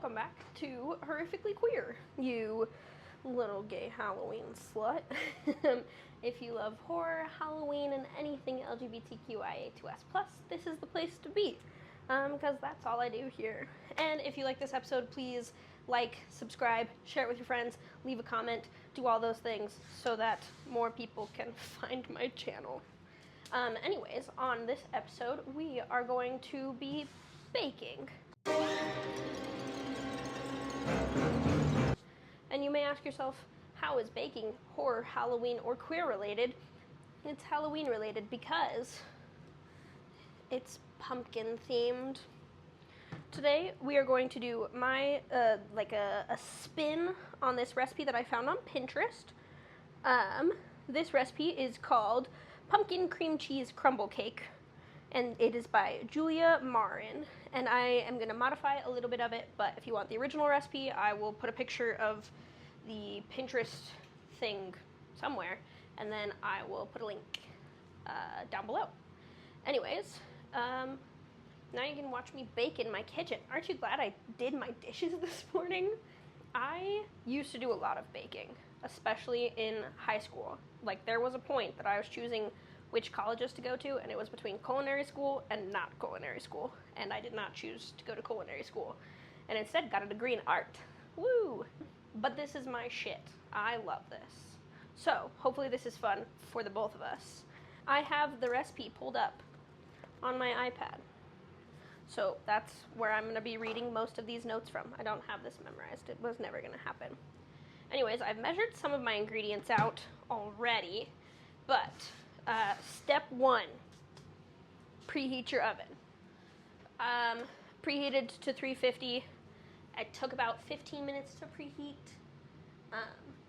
welcome back to Horrifically Queer, you little gay Halloween slut. If you love horror, Halloween, and anything LGBTQIA2S+, this is the place to be, because that's all I do here. And if you like this episode, please like, subscribe, share it with your friends, leave a comment, do all those things so that more people can find my channel. Anyways, on this episode, we are going to be baking. And you may ask yourself, how is baking horror, Halloween, or queer related? It's Halloween related because it's pumpkin themed. Today we are going to do my a spin on this recipe that I found on Pinterest. This recipe is called Pumpkin Cream Cheese Crumble Cake, and it is by Julia Marin, and I am going to modify a little bit of it, but if you want the original recipe, I will put a picture of the Pinterest thing somewhere, and then I will put a link down below. Anyways, now you can watch me bake in my kitchen. Aren't you glad I did my dishes this morning? I used to do a lot of baking, especially in high school. Like, there was a point that I was choosing which colleges to go to, and it was between culinary school and not culinary school, and I did not choose to go to culinary school, and instead got a degree in art. Woo! But this is my shit. I love this. So, hopefully this is fun for the both of us. I have the recipe pulled up on my iPad, so that's where I'm going to be reading most of these notes from. I don't have this memorized. It was never going to happen. Anyways, I've measured some of my ingredients out already, but step 1, preheat your oven. Preheated to 350. It took about 15 minutes to preheat.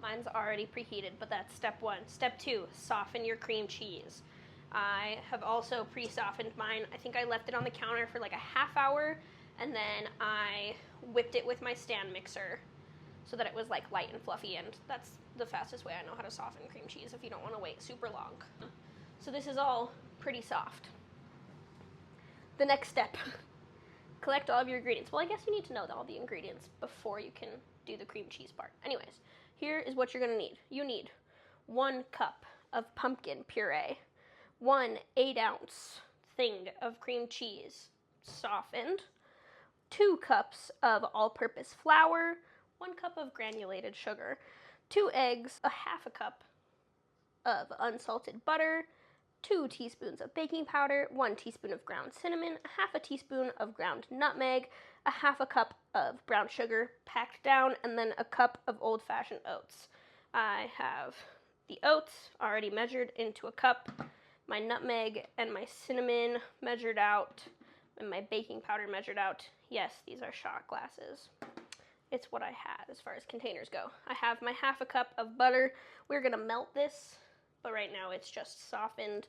Mine's already preheated, but that's step 1. Step 2, soften your cream cheese. I have also pre-softened mine. I think I left it on the counter for like a half hour, and then I whipped it with my stand mixer so that it was like light and fluffy, and that's the fastest way I know how to soften cream cheese if you don't want to wait super long. So this is all pretty soft. The next step, collect all of your ingredients. Well, I guess you need to know all the ingredients before you can do the cream cheese part. Anyways, here is what you're going to need. You need 1 cup of pumpkin puree, 1 8-ounce thing of cream cheese softened, 2 cups of all-purpose flour, 1 cup of granulated sugar, 2 eggs, a half a cup of unsalted butter, 2 teaspoons of baking powder, 1 teaspoon of ground cinnamon, a half a teaspoon of ground nutmeg, a half a cup of brown sugar packed down, and then a cup of old-fashioned oats. I have the oats already measured into a cup, my nutmeg and my cinnamon measured out, and my baking powder measured out. Yes, these are shot glasses. It's what I had as far as containers go. I have my half a cup of butter. We're gonna melt this, but right now it's just softened.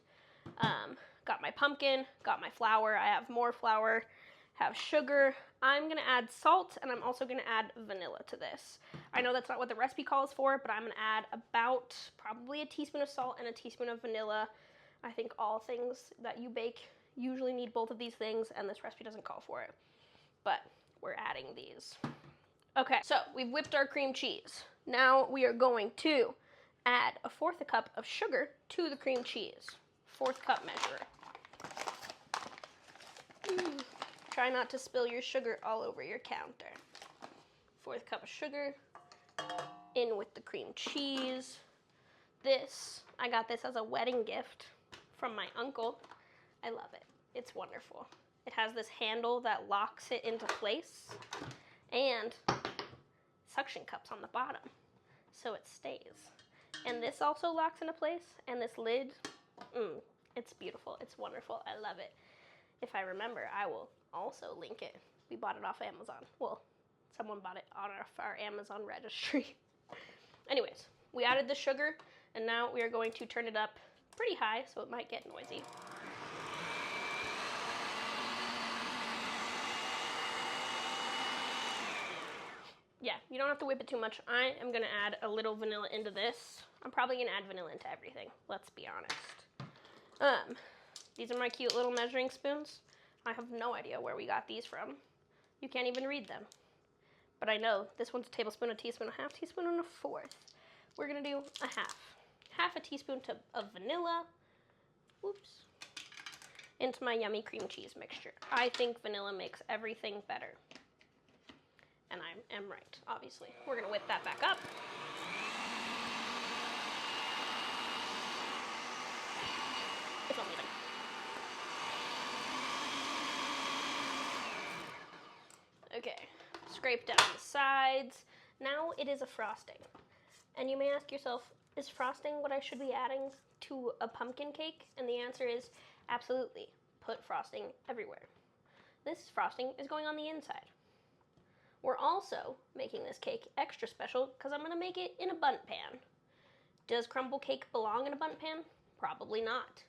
Got my pumpkin, got my flour. I have more flour, have sugar. I'm gonna add salt, and I'm also gonna add vanilla to this. I know that's not what the recipe calls for, but I'm gonna add about probably a teaspoon of salt and a teaspoon of vanilla. I think all things that you bake usually need both of these things, and this recipe doesn't call for it, but we're adding these. Okay, so we've whipped our cream cheese. Now we are going to add a 1/4 cup of sugar to the cream cheese. 1/4 cup measure. Try not to spill your sugar all over your counter. 1/4 cup of sugar in with the cream cheese. I got this as a wedding gift from my uncle. I love it. It's wonderful. It has this handle that locks it into place, and suction cups on the bottom, so it stays. And this also locks into place, and this lid, it's beautiful. It's wonderful. I love it. If I remember, I will also link it. We bought it off Amazon. Well, someone bought it on our Amazon registry. Anyways, we added the sugar, and now we are going to turn it up pretty high, so it might get noisy. Yeah, you don't have to whip it too much. I am gonna add a little vanilla into this. I'm probably gonna add vanilla into everything, let's be honest. These are my cute little measuring spoons. I have no idea where we got these from. You can't even read them. but I know this one's a tablespoon, a teaspoon, a half teaspoon, and a fourth. We're gonna do a half a teaspoon of vanilla, whoops, into my yummy cream cheese mixture. I think vanilla makes everything better. And I am right, obviously. We're gonna whip that back up. It's amazing. Okay, scrape down the sides. Now it is a frosting. And you may ask yourself, is frosting what I should be adding to a pumpkin cake? And the answer is absolutely. Put frosting everywhere. This frosting is going on the inside. We're also making this cake extra special because I'm going to make it in a bundt pan. Does crumble cake belong in a bundt pan? Probably not.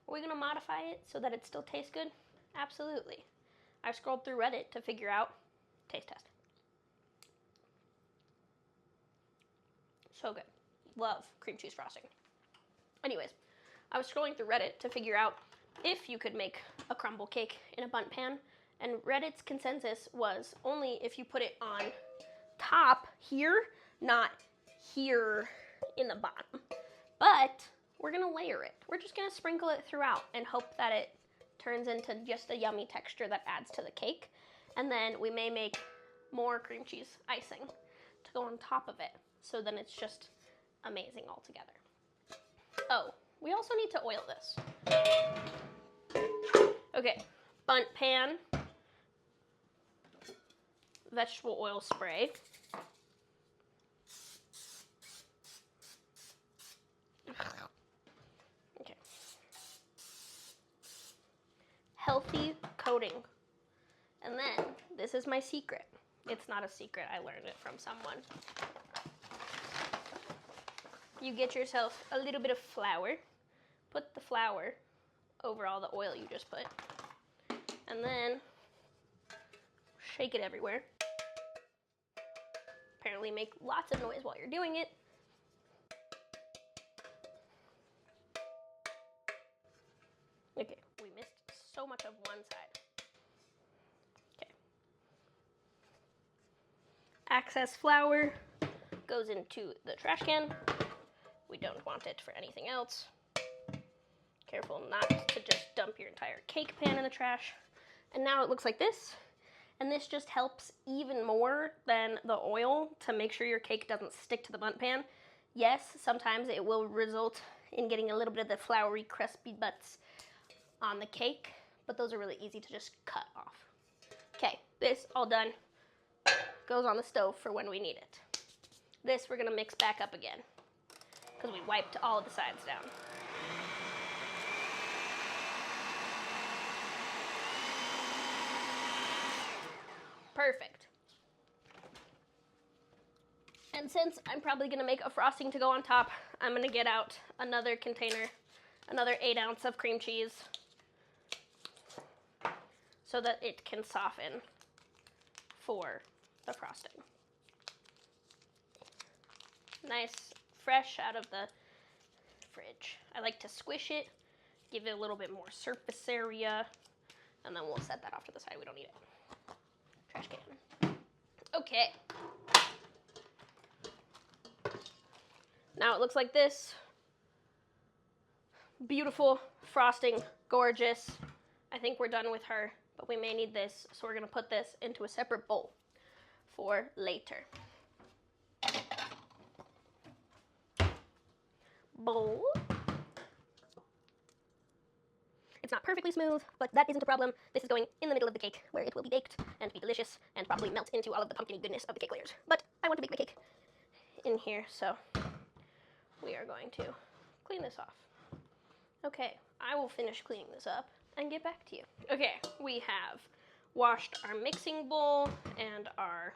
Are we going to modify it so that it still tastes good? Absolutely. I've scrolled through Reddit to figure out taste test. So good. Love cream cheese frosting. Anyways, I was scrolling through Reddit to figure out if you could make a crumble cake in a bundt pan, and Reddit's consensus was only if you put it on top here, not here in the bottom. But we're gonna layer it. We're just gonna sprinkle it throughout and hope that it turns into just a yummy texture that adds to the cake. And then we may make more cream cheese icing to go on top of it. So then it's just amazing altogether. Oh, we also need to oil this. Okay, bundt pan, vegetable oil spray. Okay. Healthy coating. And then, this is my secret. It's not a secret, I learned it from someone. You get yourself a little bit of flour. Put the flour over all the oil you just put. And then, shake it everywhere. Apparently make lots of noise while you're doing it. Okay, we missed so much of one side. Okay. Excess flour goes into the trash can. We don't want it for anything else. Careful not to just dump your entire cake pan in the trash. And now it looks like this. And this just helps even more than the oil to make sure your cake doesn't stick to the bundt pan. Yes, sometimes it will result in getting a little bit of the floury, crispy butts on the cake, but those are really easy to just cut off. Okay, this all done. Goes on the stove for when we need it. This we're gonna mix back up again because we wiped all of the sides down. Perfect. And since I'm probably gonna make a frosting to go on top, I'm gonna get out another container, another 8 ounce of cream cheese so that it can soften for the frosting. Nice, fresh out of the fridge. I like to squish it, give it a little bit more surface area, and then we'll set that off to the side. We don't need it. Trash can. Okay. Now it looks like this. Beautiful frosting, gorgeous. I think we're done with her, but we may need this, so we're gonna put this into a separate bowl for later. Bowl. It's not perfectly smooth, but that isn't a problem. This is going in the middle of the cake, where it will be baked and be delicious and probably melt into all of the pumpkin-y goodness of the cake layers. But I want to bake my cake in here, so we are going to clean this off. Okay, I will finish cleaning this up and get back to you. Okay, we have washed our mixing bowl and our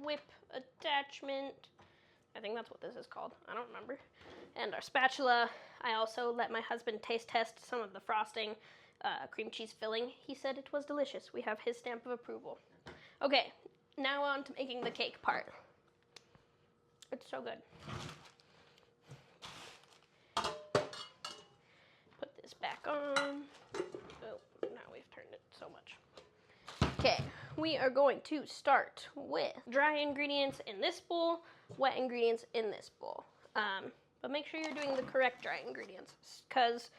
whip attachment. I think that's what this is called. I don't remember. And our spatula. I also let my husband taste test some of the frosting, cream cheese filling. He said it was delicious. We have his stamp of approval. Okay, now on to making the cake part. It's so good. Put this back on. Oh, now we've turned it so much. Okay, we are going to start with dry ingredients in this bowl, wet ingredients in this bowl. But make sure you're doing the correct dry ingredients, because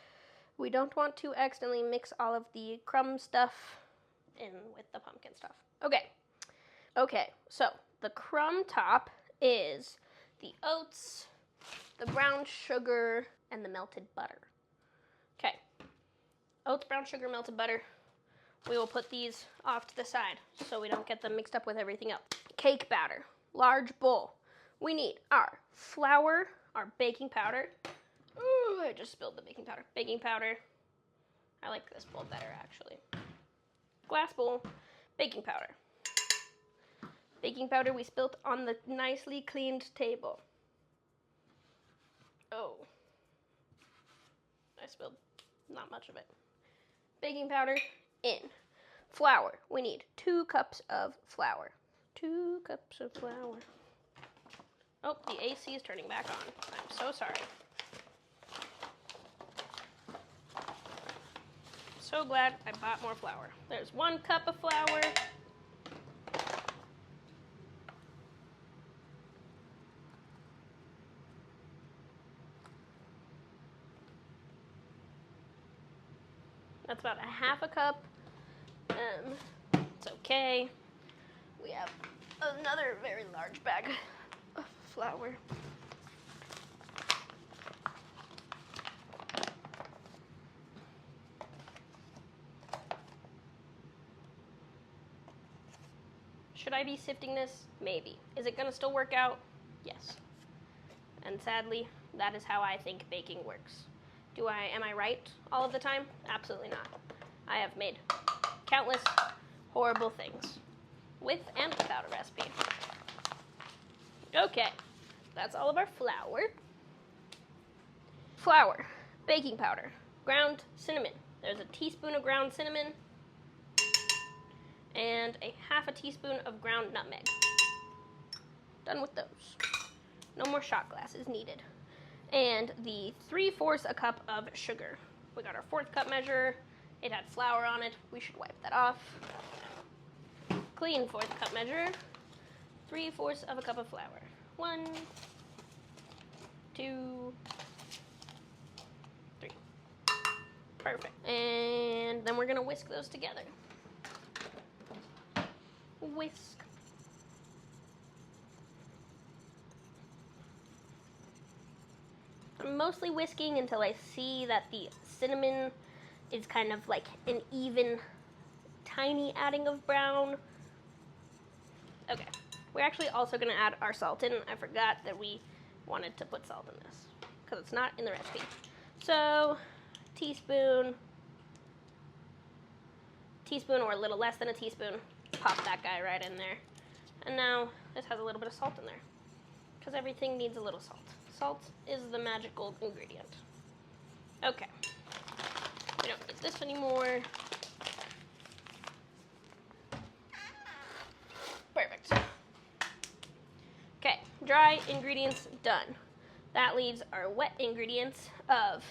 we don't want to accidentally mix all of the crumb stuff in with the pumpkin stuff. Okay, so the crumb top is the oats, the brown sugar, and the melted butter. Okay, oats, brown sugar, melted butter. We will put these off to the side so we don't get them mixed up with everything else. Cake batter, large bowl. We need our flour, our baking powder. Ooh, I just spilled the baking powder. Baking powder. I like this bowl better, actually. Glass bowl, baking powder. Baking powder we spilt on the nicely cleaned table. Oh. I spilled not much of it. Baking powder in. Flour. We need 2 cups of flour. 2 cups of flour. Oh, the AC is turning back on. I'm so sorry. So glad I bought more flour. There's 1 cup of flour. That's about a half a cup. It's okay. We have another very large bag of flour. Should I be sifting this? Maybe. Is it gonna still work out? Yes. And sadly, that is how I think baking works. Am I right all of the time? Absolutely not. I have made countless horrible things with and without a recipe. Okay, that's all of our flour. Flour, baking powder, ground cinnamon. There's a teaspoon of ground cinnamon and a half a teaspoon of ground nutmeg. Done with those. No more shot glasses needed. And the 3/4 a cup of sugar. We got our 4th cup measure. It had flour on it. We should wipe that off. Clean 4th cup measure. 3/4 of a cup of flour. 1, 2, 3. Perfect. And then we're gonna whisk those together. Whisk. I'm mostly whisking until I see that the cinnamon is kind of like an even, tiny adding of brown. Okay, we're actually also gonna add our salt in. I forgot that we wanted to put salt in this because it's not in the recipe. So, teaspoon or a little less than a teaspoon. Pop that guy right in there. And now this has a little bit of salt in there because everything needs a little salt. Salt is the magical ingredient. Okay. We don't need this anymore. Perfect. Okay, dry ingredients done. That leaves our wet ingredients of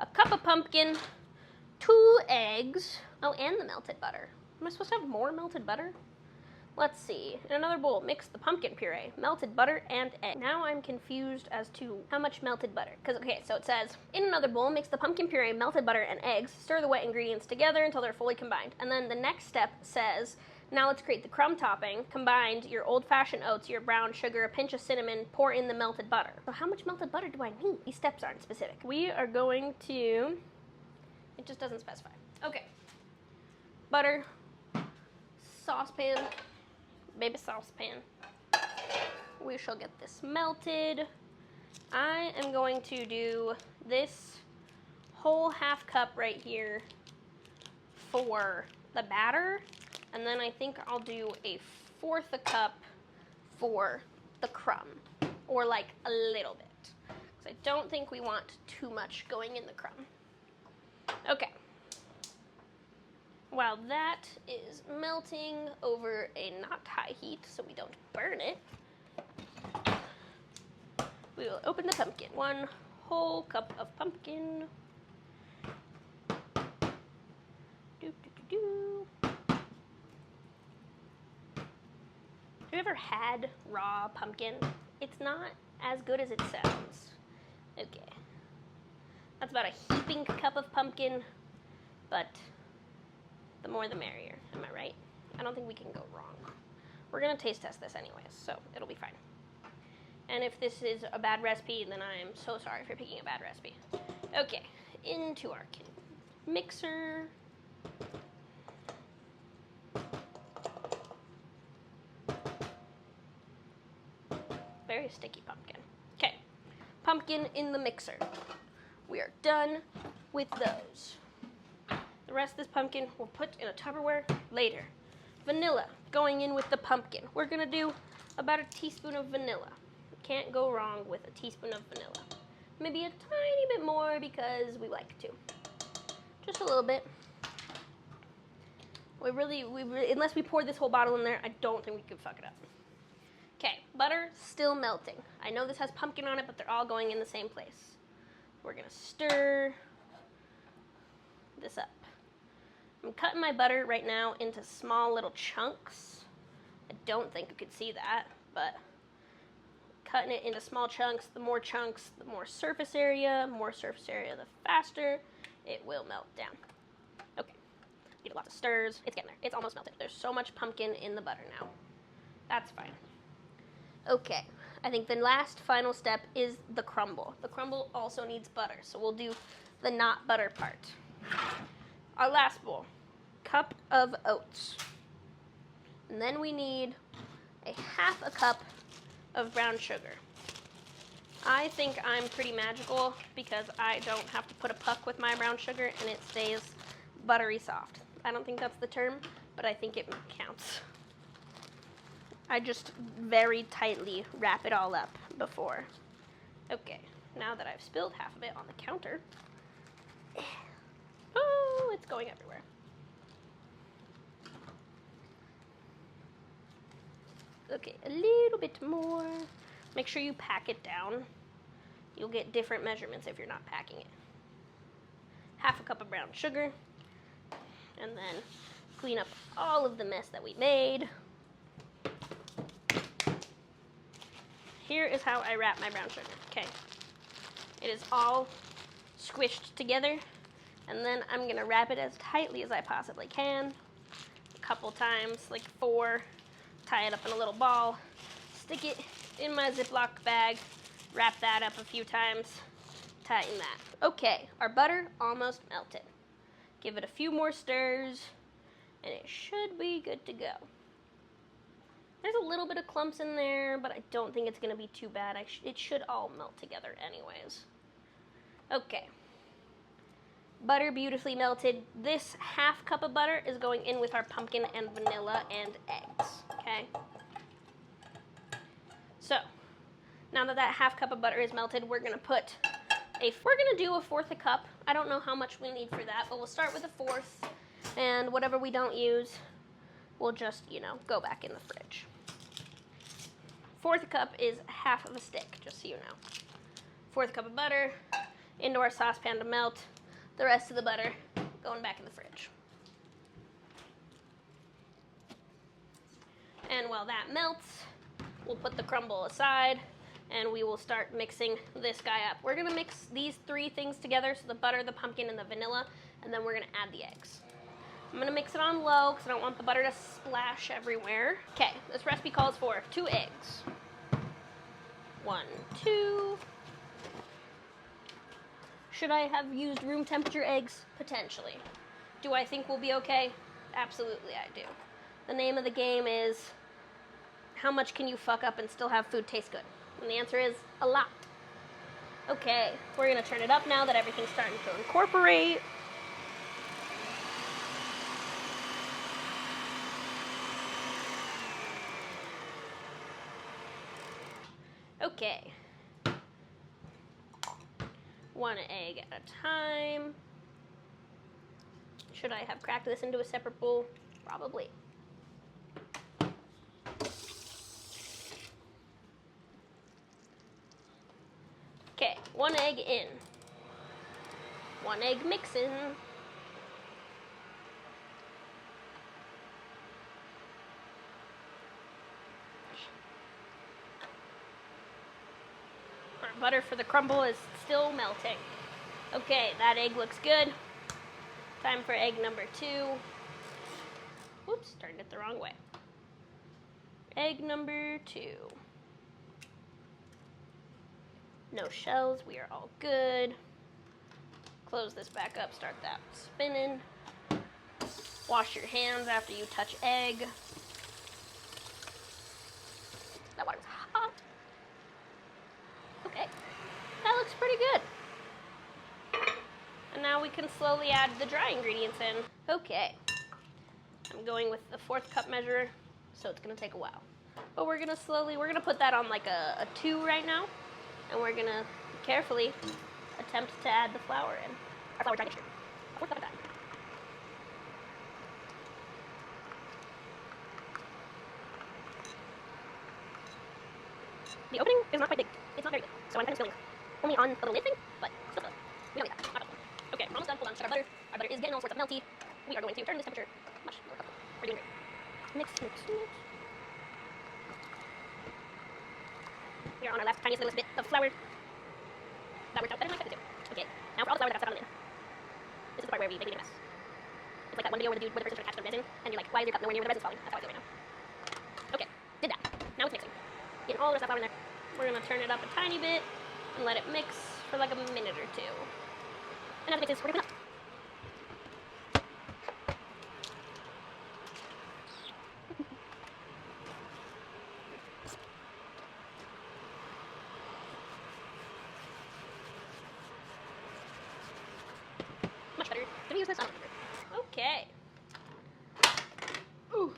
a cup of pumpkin, 2 eggs, oh, and the melted butter. Am I supposed to have more melted butter? Let's see. In another bowl, mix the pumpkin puree, melted butter, and egg. Now I'm confused as to how much melted butter. Okay, so it says, in another bowl, mix the pumpkin puree, melted butter, and eggs. Stir the wet ingredients together until they're fully combined. And then the next step says, now let's create the crumb topping. Combined your old-fashioned oats, your brown sugar, a pinch of cinnamon, pour in the melted butter. So how much melted butter do I need? These steps aren't specific. We are going to, it just doesn't specify. Okay. Butter, saucepan, baby saucepan. We shall get this melted. I am going to do this whole half cup right here for the batter, and then I think I'll do a 1/4 a cup for the crumb, or like a little bit, because I don't think we want too much going in the crumb. Okay. While that is melting over a not high heat so we don't burn it, we will open the pumpkin. 1 whole cup of pumpkin. you ever had raw pumpkin, it's not as good as it sounds. Okay. That's about a heaping cup of pumpkin, but the more the merrier. Am I right? I don't think we can go wrong. We're going to taste test this anyways, so it'll be fine. And if this is a bad recipe, then I'm so sorry for picking a bad recipe. Okay, into our mixer. Very sticky pumpkin. Okay, pumpkin in the mixer. We are done with those. The rest of this pumpkin we'll put in a Tupperware later. Vanilla going in with the pumpkin. We're gonna do about a teaspoon of vanilla. Can't go wrong with a teaspoon of vanilla. Maybe a tiny bit more because we like to. Just a little bit. We really, unless we pour this whole bottle in there, I don't think we could fuck it up. Okay, butter still melting. I know this has pumpkin on it, but they're all going in the same place. We're gonna stir this up. I'm cutting my butter right now into small little chunks. I don't think you could see that, but cutting it into small chunks, the more surface area, the faster it will melt down. Okay, give it lots of stirs. It's getting there. It's almost melted. There's so much pumpkin in the butter now. That's fine. Okay, I think the last final step is the crumble. The crumble also needs butter, so we'll do the not butter part. Our last bowl, cup of oats. And then we need a half a cup of brown sugar. I think I'm pretty magical because I don't have to put a puck with my brown sugar and it stays buttery soft. I don't think that's the term, but I think it counts. I just very tightly wrap it all up before. Okay, now that I've spilled half of it on the counter, oh, it's going everywhere. Okay, a little bit more. Make sure you pack it down. You'll get different measurements if you're not packing it. Half a cup of brown sugar. And then clean up all of the mess that we made. Here is how I wrap my brown sugar. Okay. It is all squished together. And then I'm going to wrap it as tightly as I possibly can. A couple times, like 4. Tie it up in a little ball. Stick it in my Ziploc bag. Wrap that up a few times. Tighten that. Okay, our butter almost melted. Give it a few more stirs, and it should be good to go. There's a little bit of clumps in there, but I don't think it's going to be too bad. It should all melt together anyways. Okay. Butter beautifully melted. This half cup of butter is going in with our pumpkin and vanilla and eggs, okay? So, now that that half cup of butter is melted, we're gonna do a fourth a cup. I don't know how much we need for that, but we'll start with a fourth, and whatever we don't use, we'll just, go back in the fridge. Fourth a cup is half of a stick, just so you know. Fourth cup of butter into our saucepan to melt. The rest of the butter going back in the fridge. And while that melts, we'll put the crumble aside and we will start mixing this guy up. We're gonna mix these 3 things together, so the butter, the pumpkin, and the vanilla, and then we're gonna add the eggs. I'm gonna mix it on low because I don't want the butter to splash everywhere. Okay, this recipe calls for 2 eggs. 1, 2. Should I have used room temperature eggs? Potentially. Do I think we'll be okay? Absolutely I do. The name of the game is, how much can you fuck up and still have food taste good? And the answer is, a lot. Okay, we're gonna turn it up now that everything's starting to incorporate. Okay. 1 egg at a time. Should I have cracked this into a separate bowl? Probably. Okay, 1 egg in. 1 egg mixing. Our butter for the crumble is still melting. Okay, that egg looks good. Time for egg number 2. Whoops, turned it the wrong way. Egg number 2. No shells, we are all good. Close this back up, start that spinning. Wash your hands after you touch egg. That water's hot. Okay, that looks pretty good. And now we can slowly add the dry ingredients in. Okay, I'm going with the 4th cup measure, so it's gonna take a while. But we're gonna put that on like a 2 right now, and we're gonna carefully attempt to add the flour in. Our flour dry mixture. A 4th cup of that. The opening is not quite big. It's not very big, so I'm kind of spilling only on the lid thing, but still good. We don't need that. Not helpful. Okay, we're almost done. Hold on. Check our butter. Our butter is getting all sorts of melty. We are going to turn this temperature much more comfortable. We're doing great. Mix, mix, mix. We are on our last tiniest little bit of flour. That worked out better than I expected to. Okay, now for all the flour that got stuck on the lid. This is the part where we make a mess. It's like that one video where the person's trying to catch the resin, and you're like, why is your cup nowhere near where the resin's falling? That's how I feel right now. Okay, did that. Now it's mixing. Getting all the rest of that flour in there. We're gonna turn it up a tiny bit and let it mix for like a minute or 2. And as it mixes, we're gonna put it up. Much better. Did we use this? I don't remember. Okay. Ooh.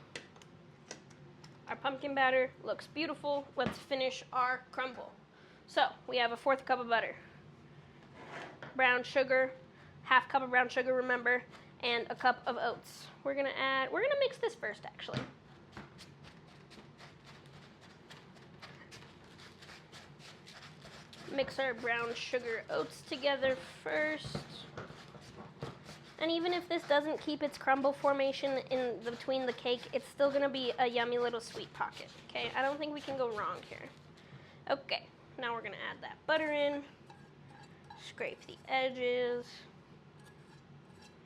Our pumpkin batter looks beautiful. Let's finish our crumble. So we have a 4th cup of butter, brown sugar, 1/2 cup of brown sugar, remember, and a cup of oats. We're gonna mix this first actually. Mix our brown sugar oats together first. And even if this doesn't keep its crumble formation in between the cake, it's still gonna be a yummy little sweet pocket, okay? I don't think we can go wrong here. Okay, now we're gonna add that butter in, scrape the edges.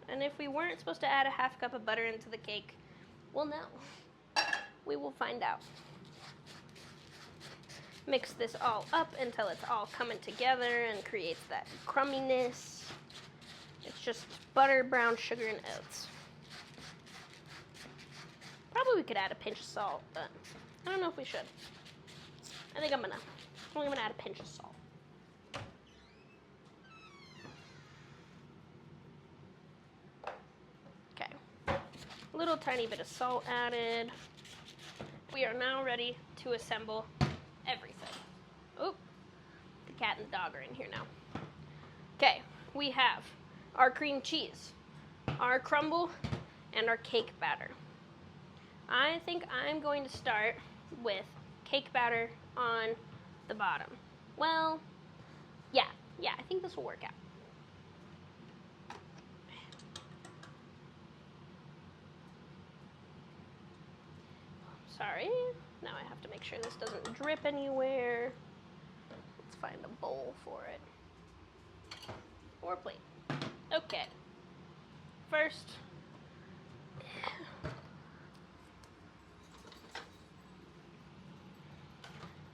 And if we weren't supposed to add a 1/2 cup of butter into the cake, well, no, we will find out. Mix this all up until it's all coming together and creates that crumminess. It's just butter, brown sugar, and oats. Probably we could add a pinch of salt, but I don't know if we should. I think I'm gonna add a pinch of salt. Okay, a little tiny bit of salt added. We are now ready to assemble everything. Oh, the cat and the dog are in here now. Okay, we have our cream cheese, our crumble, and our cake batter. I think I'm going to start with cake batter on the bottom. Well, yeah, I think this will work out. Sorry, now I have to make sure this doesn't drip anywhere. Let's find a bowl for it. Or a plate. Okay. First,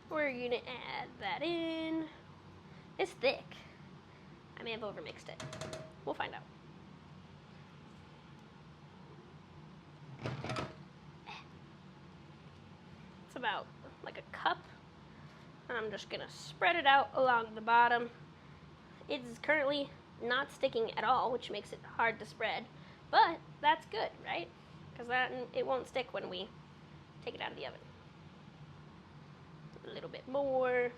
we're gonna add that in. It's thick. I may have overmixed it. We'll find out. It's about like a cup. I'm just gonna spread it out along the bottom. It's currently not sticking at all, which makes it hard to spread, but that's good, right? Because it won't stick when we take it out of the oven. A little bit more.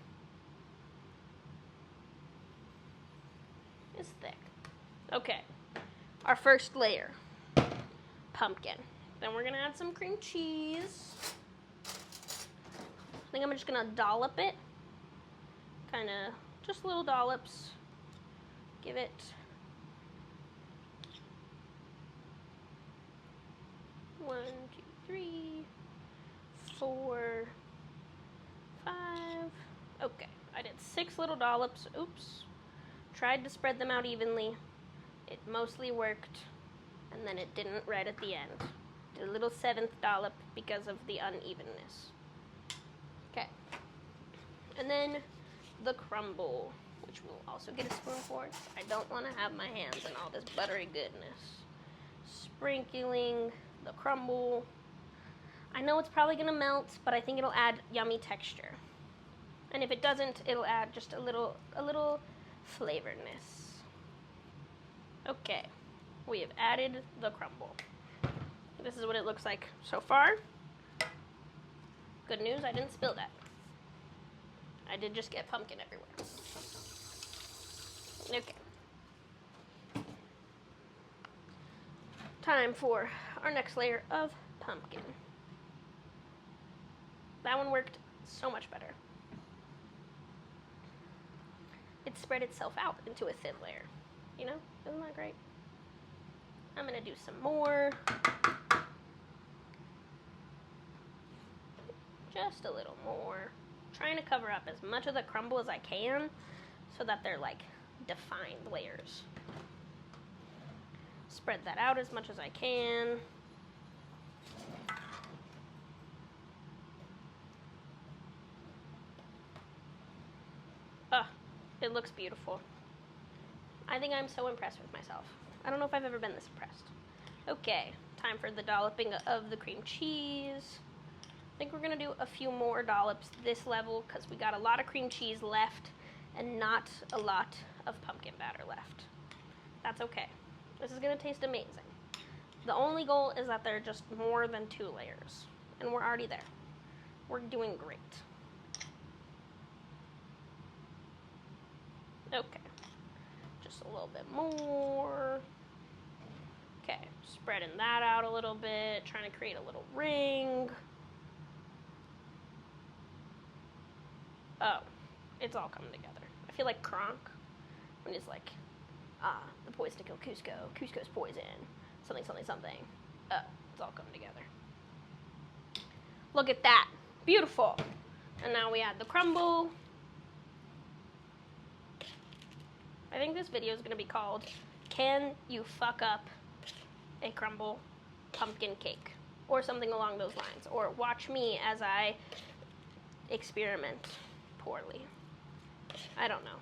It's thick. Okay, our first layer, pumpkin. Then we're gonna add some cream cheese. I think I'm just gonna dollop it, kind of just little dollops. Give it 1, 2, 3, 4, 5. Okay, I did 6 little dollops. Oops. Tried to spread them out evenly. It mostly worked, and then it didn't right at the end. Did a little 7th dollop because of the unevenness. Okay. And then the crumble, which we'll also get a spoon for. I don't want to have my hands in all this buttery goodness. Sprinkling the crumble. I know it's probably going to melt, but I think it'll add yummy texture. And if it doesn't, it'll add just a little flavoredness. Okay, we have added the crumble. This is what it looks like so far. Good news, I didn't spill that. I did just get pumpkin everywhere. Okay. Time for our next layer of pumpkin. That one worked so much better. It spread itself out into a thin layer. You know, isn't that great? I'm gonna do some more. Just a little more. Trying to cover up as much of the crumble as I can so that they're like defined layers. Spread that out as much as I can. It looks beautiful. I think I'm so impressed with myself. I don't know if I've ever been this impressed. Okay, time for the dolloping of the cream cheese. I think we're gonna do a few more dollops this level because we got a lot of cream cheese left and not a lot of pumpkin batter left. That's okay. This is gonna taste amazing. The only goal is that they're just more than 2 layers, and we're already there. We're doing great. Okay, just a little bit more. Okay, spreading that out a little bit, trying to create a little ring. Oh, it's all coming together. I feel like Kronk when he's like, the poison to kill Cusco, Cusco's poison, something, something, something. Oh, it's all coming together. Look at that, beautiful. And now we add the crumble. I think this video is going to be called, Can You Fuck Up a Crumble Pumpkin Cake? Or something along those lines. Or watch me as I experiment poorly. I don't know.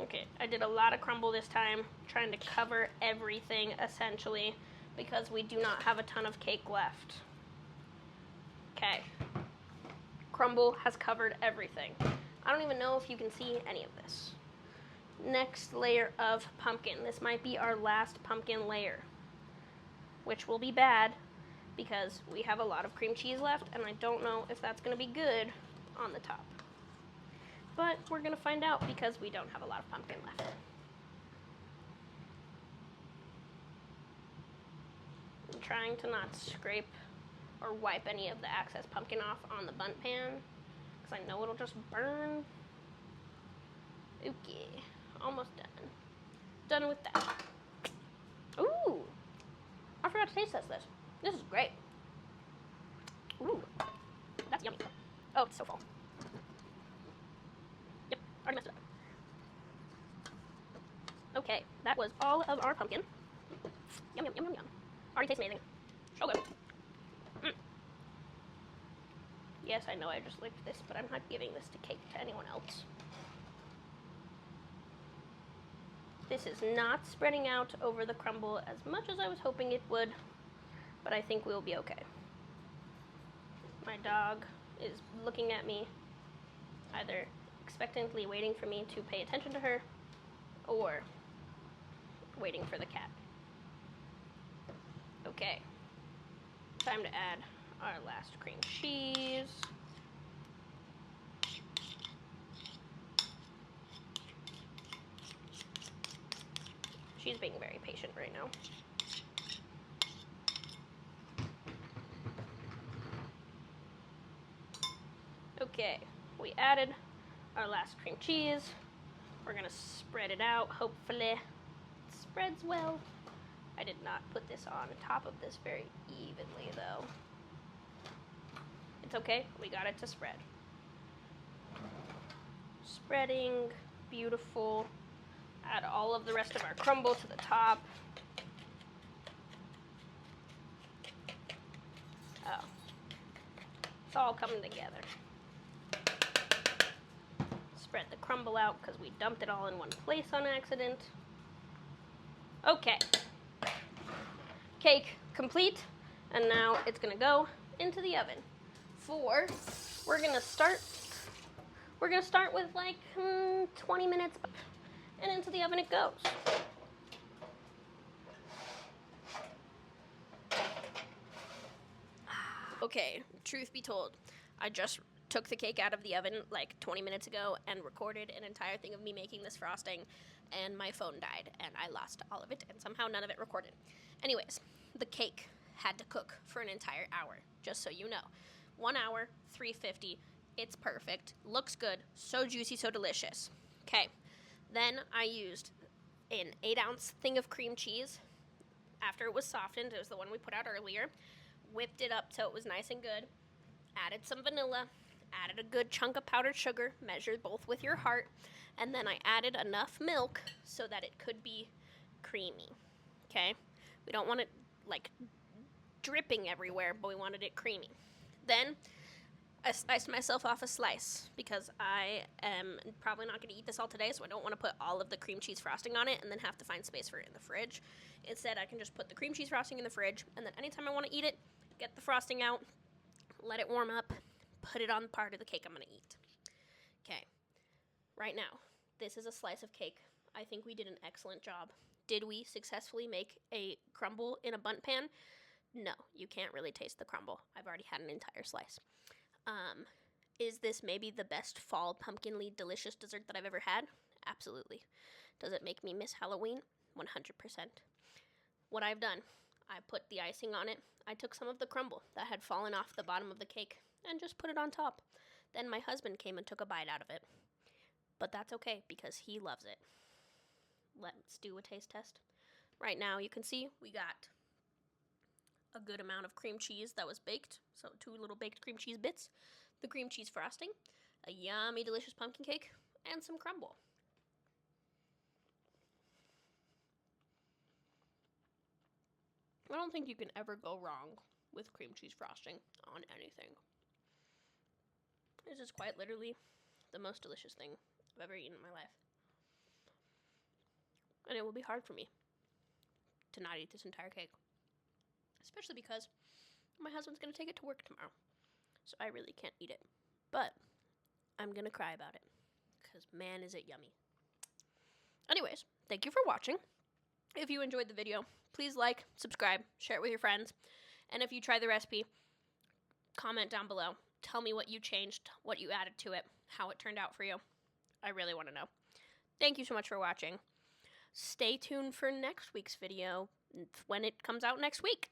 Okay, I did a lot of crumble this time, trying to cover everything essentially, because we do not have a ton of cake left. Okay. Crumble has covered everything. I don't even know if you can see any of this. Next layer of pumpkin. This might be our last pumpkin layer, which will be bad because we have a lot of cream cheese left and I don't know if that's going to be good on the top. But we're going to find out because we don't have a lot of pumpkin left. I'm trying to not scrape or wipe any of the excess pumpkin off on the bundt pan because I know it'll just burn. Okay. Almost done. Done with that. Ooh! I forgot to taste test this. This is great. Ooh. That's yummy. Oh, it's so full. Yep, already messed it up. Okay, that was all of our pumpkin. Yum, yum, yum, yum, yum. Already tastes amazing. So good. Yes, I know I just licked this, but I'm not giving this to cake to anyone else. This is not spreading out over the crumble as much as I was hoping it would, but I think we'll be okay. My dog is looking at me, either expectantly waiting for me to pay attention to her, or waiting for the cat. Okay, time to add our last cream cheese. She's being very patient right now. Okay, we added our last cream cheese. We're gonna spread it out, hopefully it spreads well. I did not put this on top of this very evenly though. It's okay, we got it to spread. Spreading, beautiful. Add all of the rest of our crumble to the top. Oh, it's all coming together. Spread the crumble out because we dumped it all in one place on accident. Okay. Cake complete, and now it's gonna go into the oven we're gonna start with like 20 minutes, and into the oven it goes. Okay, truth be told, I just took the cake out of the oven like 20 minutes ago and recorded an entire thing of me making this frosting, and my phone died and I lost all of it, and somehow none of it recorded. Anyways, the cake had to cook for an entire hour, just so you know. 1 hour, 350, it's perfect, looks good, so juicy, so delicious. Okay, then I used an 8-ounce thing of cream cheese. After it was softened, it was the one we put out earlier, whipped it up so it was nice and good, added some vanilla, added a good chunk of powdered sugar, measured both with your heart, and then I added enough milk so that it could be creamy. Okay, we don't want it like dripping everywhere, but we wanted it creamy. Then I sliced myself off a slice because I am probably not going to eat this all today, so I don't want to put all of the cream cheese frosting on it and then have to find space for it in the fridge. Instead, I can just put the cream cheese frosting in the fridge, and then anytime I want to eat it, get the frosting out, let it warm up, put it on the part of the cake I'm going to eat. Okay, right now, this is a slice of cake. I think we did an excellent job. Did we successfully make a crumble in a bundt pan? No, you can't really taste the crumble. I've already had an entire slice. Is this maybe the best fall pumpkinly delicious dessert that I've ever had? Absolutely. Does it make me miss Halloween? 100%. What I've done, I put the icing on it. I took some of the crumble that had fallen off the bottom of the cake and just put it on top. Then my husband came and took a bite out of it. But that's okay because he loves it. Let's do a taste test. Right now you can see we got a good amount of cream cheese that was baked. So 2 little baked cream cheese bits, the cream cheese frosting, a yummy delicious pumpkin cake, and some crumble. I don't think you can ever go wrong with cream cheese frosting on anything. This is quite literally the most delicious thing I've ever eaten in my life. And it will be hard for me to not eat this entire cake. Especially because my husband's going to take it to work tomorrow. So I really can't eat it. But I'm going to cry about it. Because man, is it yummy. Anyways, thank you for watching. If you enjoyed the video, please like, subscribe, share it with your friends. And if you try the recipe, comment down below. Tell me what you changed, what you added to it, how it turned out for you. I really want to know. Thank you so much for watching. Stay tuned for next week's video when it comes out next week.